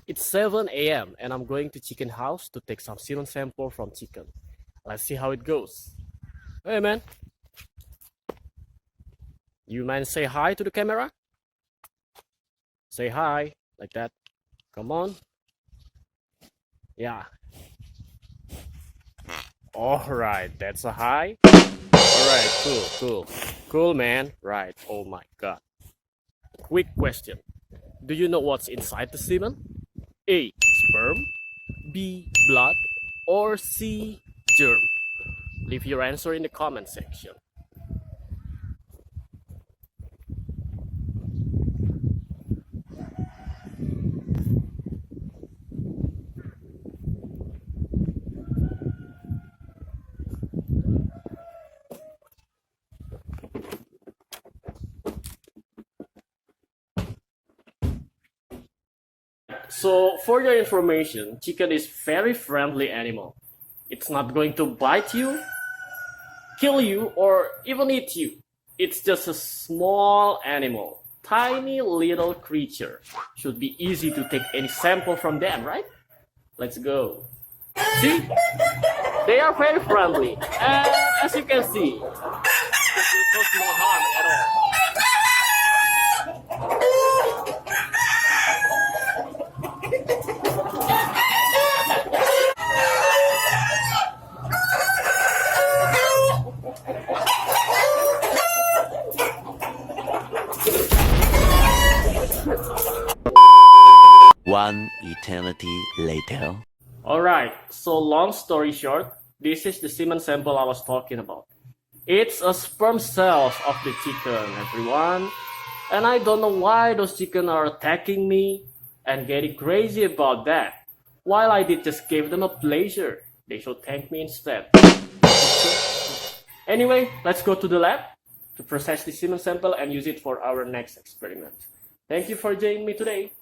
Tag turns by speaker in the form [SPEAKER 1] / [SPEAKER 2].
[SPEAKER 1] It's 7 a.m. and I'm going to chicken house to take some semen sample from chicken. Let's see how it goes. Hey man, you man say hi to the camera? Say hi, like that. Come on. Yeah. Alright, that's a hi. Alright, cool man. Right, oh my god. Quick question. Do you know what's inside the semen? A. Sperm, B. Blood, or C. Germ? Leave your answer in the comment section. So for your information, chicken is very friendly animal. It's not going to bite you, kill you, or even eat you. It's just a small animal, tiny little creature. Should be easy to take any sample from them, right? Let's go. See? They are very friendly. And as you can see, it will cause no harm at all.
[SPEAKER 2] One eternity later.
[SPEAKER 1] Alright, so long story short, this is the semen sample I was talking about. It's a sperm cells of the chicken, everyone. And I don't know why those chicken are attacking me and getting crazy about that. While I did just give them a pleasure, they should thank me instead. Anyway, let's go to the lab to process the semen sample and use it for our next experiment. Thank you for joining me today.